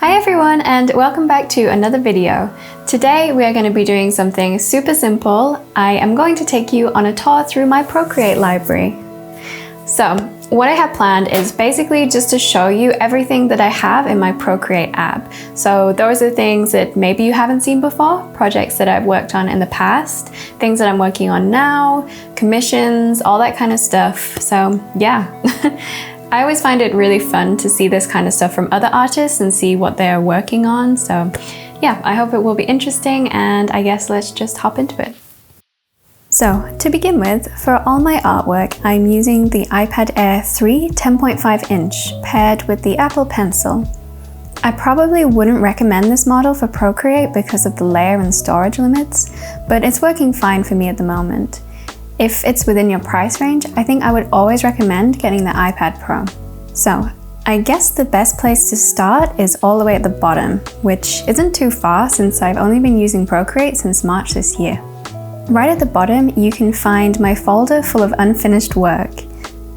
Hi everyone, and welcome back to another video. Today we are going to be doing something super simple. I am going to take you on a tour through my Procreate library. So what I have planned is basically just to show you everything that I have in my Procreate app. So those are things that maybe you haven't seen before, projects that I've worked on in the past, things that I'm working on now, commissions, all that kind of stuff. So yeah. I always find it really fun to see this kind of stuff from other artists and see what they're working on. So yeah, I hope it will be interesting, and I guess let's just hop into it. So to begin with, for all my artwork, I'm using the iPad Air 3 10.5 inch paired with the Apple Pencil. I probably wouldn't recommend this model for Procreate because of the layer and storage limits, but it's working fine for me at the moment. If it's within your price range, I think I would always recommend getting the iPad Pro. So I guess the best place to start is all the way at the bottom, which isn't too far since I've only been using Procreate since March this year. Right at the bottom, you can find my folder full of unfinished work.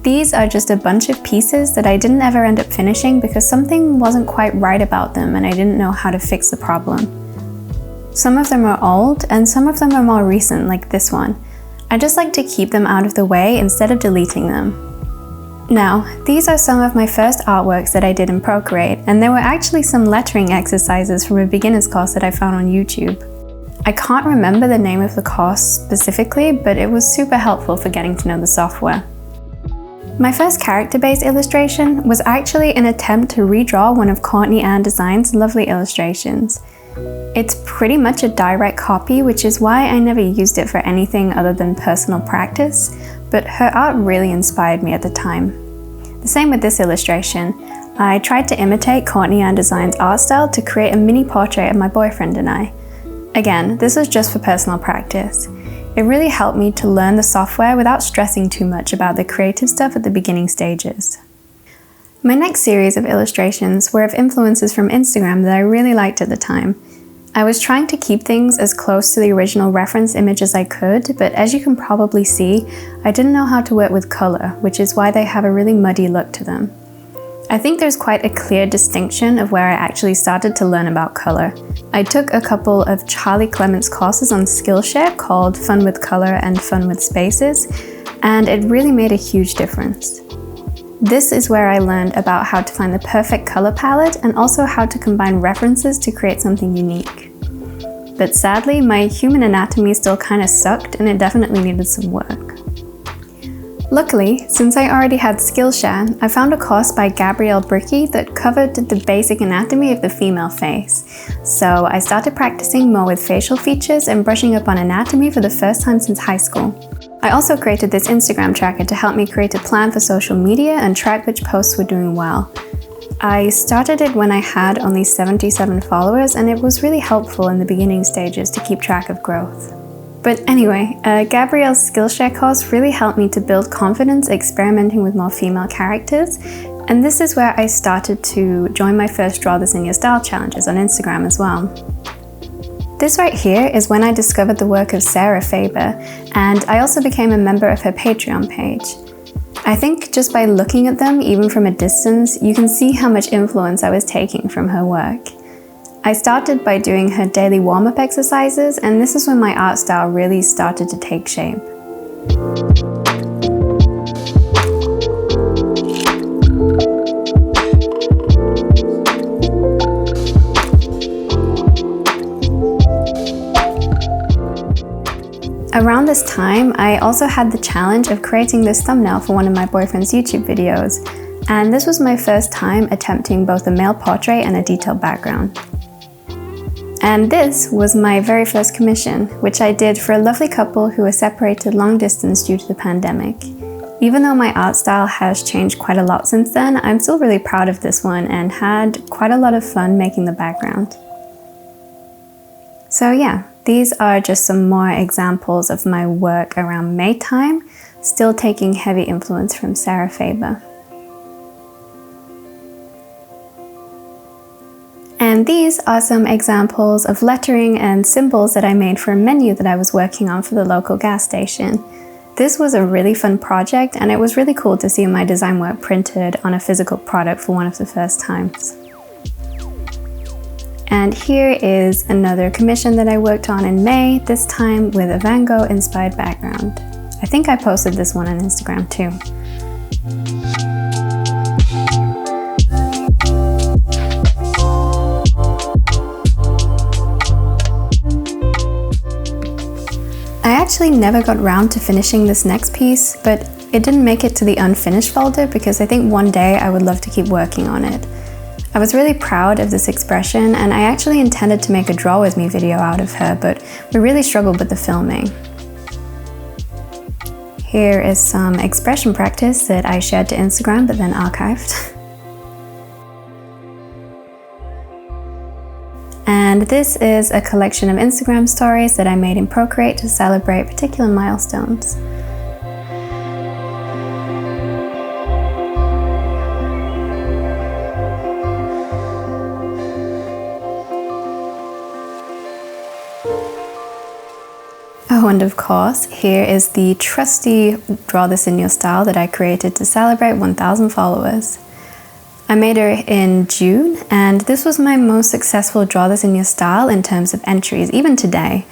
These are just a bunch of pieces that I didn't ever end up finishing because something wasn't quite right about them and I didn't know how to fix the problem. Some of them are old and some of them are more recent, like this one. I just like to keep them out of the way instead of deleting them. Now, these are some of my first artworks that I did in Procreate, and there were actually some lettering exercises from a beginner's course that I found on YouTube. I can't remember the name of the course specifically, but it was super helpful for getting to know the software. My first character-based illustration was actually an attempt to redraw one of Courtney Ann Design's lovely illustrations. It's pretty much a direct copy, which is why I never used it for anything other than personal practice, but her art really inspired me at the time. The same with this illustration. I tried to imitate Courtney Ann Design's art style to create a mini portrait of my boyfriend and I. Again, this was just for personal practice. It really helped me to learn the software without stressing too much about the creative stuff at the beginning stages. My next series of illustrations were of influences from Instagram that I really liked at the time. I was trying to keep things as close to the original reference image as I could, but as you can probably see, I didn't know how to work with color, which is why they have a really muddy look to them. I think there's quite a clear distinction of where I actually started to learn about color. I took a couple of Charlie Clement's courses on Skillshare called Fun with Color and Fun with Spaces, and it really made a huge difference. This is where I learned about how to find the perfect color palette and also how to combine references to create something unique. But sadly, my human anatomy still kind of sucked and it definitely needed some work. Luckily, since I already had Skillshare, I found a course by Gabrielle Bricky that covered the basic anatomy of the female face. So I started practicing more with facial features and brushing up on anatomy for the first time since high school. I also created this Instagram tracker to help me create a plan for social media and track which posts were doing well. I started it when I had only 77 followers, and it was really helpful in the beginning stages to keep track of growth. But anyway, Gabrielle's Skillshare course really helped me to build confidence experimenting with more female characters, and this is where I started to join my first Draw This in Your Style challenges on Instagram as well. This right here is when I discovered the work of Sarah Faber, and I also became a member of her Patreon page. I think just by looking at them, even from a distance, you can see how much influence I was taking from her work. I started by doing her daily warm-up exercises, and this is when my art style really started to take shape. Around this time, I also had the challenge of creating this thumbnail for one of my boyfriend's YouTube videos, and this was my first time attempting both a male portrait and a detailed background. And this was my very first commission, which I did for a lovely couple who were separated long distance due to the pandemic. Even though my art style has changed quite a lot since then, I'm still really proud of this one and had quite a lot of fun making the background. So yeah, these are just some more examples of my work around May time, still taking heavy influence from Sarah Faber. And these are some examples of lettering and symbols that I made for a menu that I was working on for the local gas station. This was a really fun project, and it was really cool to see my design work printed on a physical product for one of the first times. And here is another commission that I worked on in May, this time with a Van Gogh inspired background. I think I posted this one on Instagram too. I actually never got round to finishing this next piece, but it didn't make it to the unfinished folder because I think one day I would love to keep working on it. I was really proud of this expression, and I actually intended to make a Draw With Me video out of her, but we really struggled with the filming. Here is some expression practice that I shared to Instagram but then archived. And this is a collection of Instagram stories that I made in Procreate to celebrate particular milestones. Oh, and of course, here is the trusty Draw This In Your Style that I created to celebrate 1,000 followers. I made her in June, and this was my most successful Draw This In Your Style in terms of entries, even today.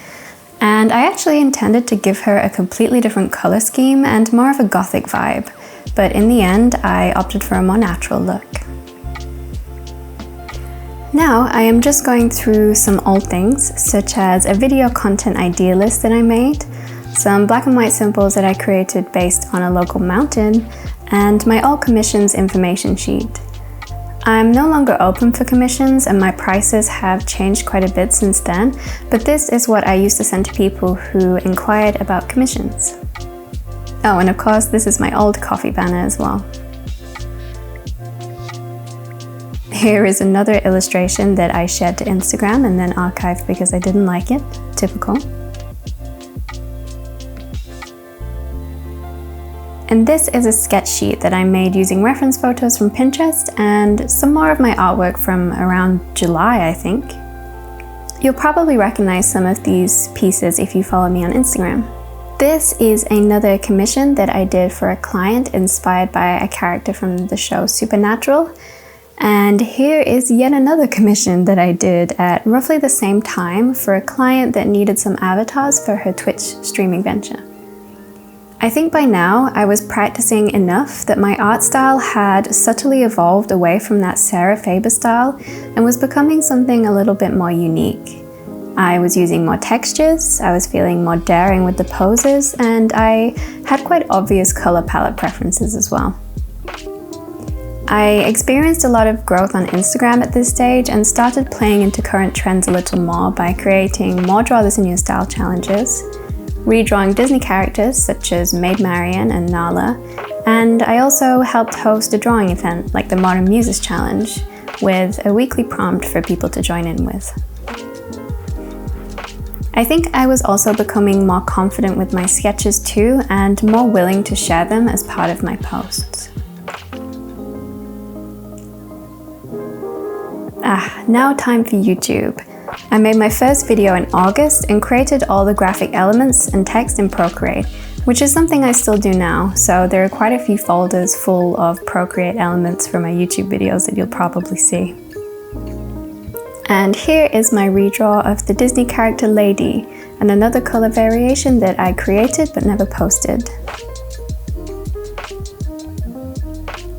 And I actually intended to give her a completely different color scheme and more of a gothic vibe, but in the end, I opted for a more natural look. Now I am just going through some old things, such as a video content idea list that I made, some black and white symbols that I created based on a local mountain, and my old commissions information sheet. I'm no longer open for commissions and my prices have changed quite a bit since then, but this is what I used to send to people who inquired about commissions. Oh, and of course this is my old coffee banner as well. Here is another illustration that I shared to Instagram and then archived because I didn't like it. Typical. And this is a sketch sheet that I made using reference photos from Pinterest and some more of my artwork from around July, I think. You'll probably recognize some of these pieces if you follow me on Instagram. This is another commission that I did for a client inspired by a character from the show Supernatural. And here is yet another commission that I did at roughly the same time for a client that needed some avatars for her Twitch streaming venture. I think by now I was practicing enough that my art style had subtly evolved away from that Sarah Faber style and was becoming something a little bit more unique. I was using more textures, I was feeling more daring with the poses, and I had quite obvious color palette preferences as well. I experienced a lot of growth on Instagram at this stage and started playing into current trends a little more by creating more Draw This In Your Style challenges, redrawing Disney characters such as Maid Marian and Nala, and I also helped host a drawing event like the Modern Muses Challenge with a weekly prompt for people to join in with. I think I was also becoming more confident with my sketches too and more willing to share them as part of my posts. Now time for YouTube. I made my first video in August and created all the graphic elements and text in Procreate, which is something I still do now, so there are quite a few folders full of Procreate elements from my YouTube videos that you'll probably see. And here is my redraw of the Disney character Lady, and another color variation that I created but never posted.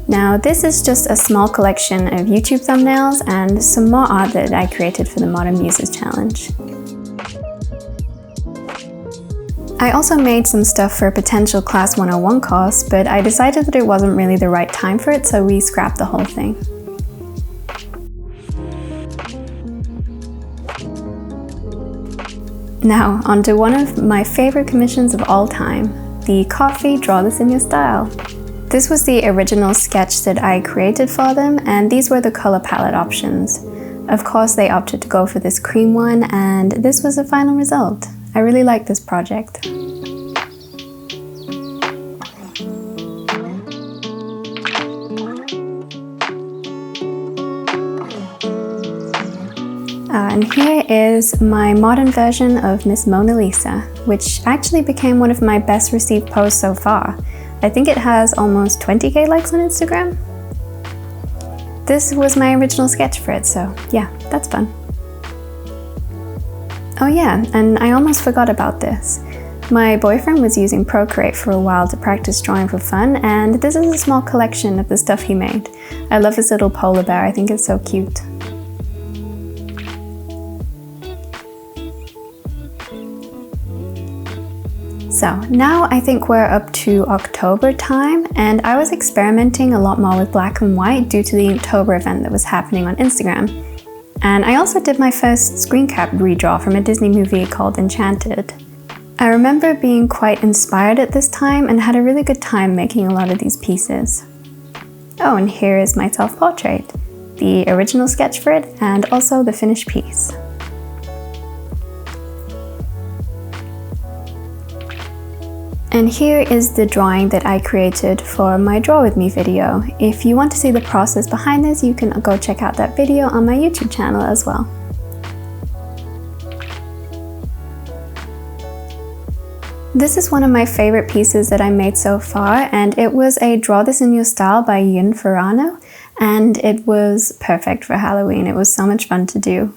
Now this is just a small collection of YouTube thumbnails and some more art that I created for the Modern Muses Challenge. I also made some stuff for a potential Class 101 course, but I decided that it wasn't really the right time for it, so we scrapped the whole thing. Now, onto one of my favorite commissions of all time, the coffee Draw This In Your Style. This was the original sketch that I created for them, and these were the color palette options. Of course, they opted to go for this cream one, and this was the final result. I really like this project. And here is my modern version of Miss Mona Lisa, which actually became one of my best received posts so far. I think it has almost 20k likes on Instagram. This was my original sketch for it, so yeah, that's fun. Oh yeah, and I almost forgot about this. My boyfriend was using Procreate for a while to practice drawing for fun, and this is a small collection of the stuff he made. I love his little polar bear, I think it's so cute. So now I think we're up to October time, and I was experimenting a lot more with black and white due to the Inktober event that was happening on Instagram. And I also did my first screen cap redraw from a Disney movie called Enchanted. I remember being quite inspired at this time and had a really good time making a lot of these pieces. Oh, and here is my self-portrait, the original sketch for it and also the finished piece. And here is the drawing that I created for my Draw With Me video. If you want to see the process behind this, you can go check out that video on my YouTube channel as well. This is one of my favorite pieces that I made so far, and it was a Draw This in Your Style by Yun Ferrano, and it was perfect for Halloween. It was so much fun to do.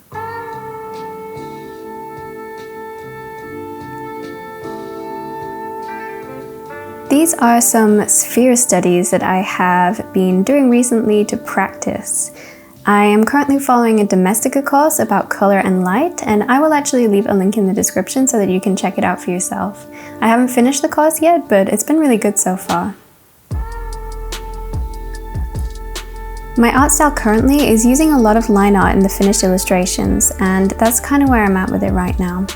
These are some sphere studies that I have been doing recently to practice. I am currently following a Domestika course about color and light, and I will actually leave a link in the description so that you can check it out for yourself. I haven't finished the course yet, but it's been really good so far. My art style currently is using a lot of line art in the finished illustrations, and that's kind of where I'm at with it right now.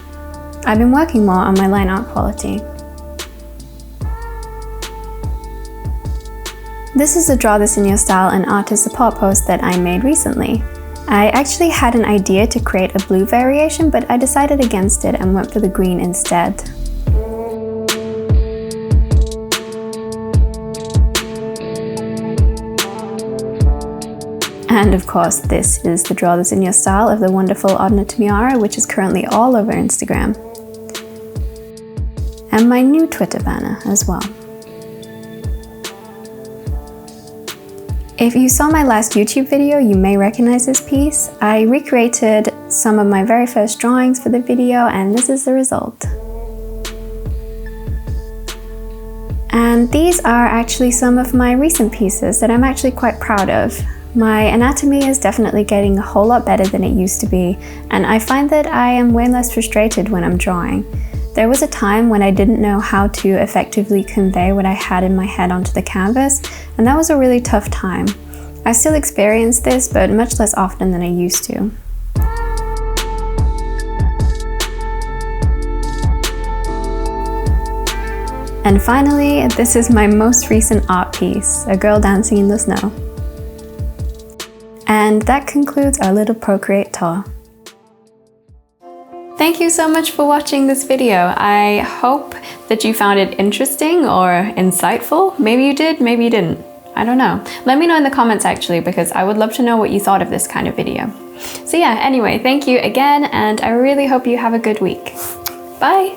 I've been working more on my line art quality. This is a Draw This in Your Style and artist support post that I made recently. I actually had an idea to create a blue variation, but I decided against it and went for the green instead. And of course, this is the Draw This in Your Style of the wonderful Odna Tamiara, which is currently all over Instagram. And my new Twitter banner as well. If you saw my last YouTube video, you may recognize this piece. I recreated some of my very first drawings for the video, and this is the result. And these are actually some of my recent pieces that I'm actually quite proud of. My anatomy is definitely getting a whole lot better than it used to be, and I find that I am way less frustrated when I'm drawing. There was a time when I didn't know how to effectively convey what I had in my head onto the canvas, and that was a really tough time. I still experience this, but much less often than I used to. And finally, this is my most recent art piece, a girl dancing in the snow. And that concludes our little Procreate tour. Thank you so much for watching this video. I hope that you found it interesting or insightful. Maybe you did, maybe you didn't. I don't know. Let me know in the comments actually, because I would love to know what you thought of this kind of video. So yeah, anyway, thank you again, and I really hope you have a good week. Bye!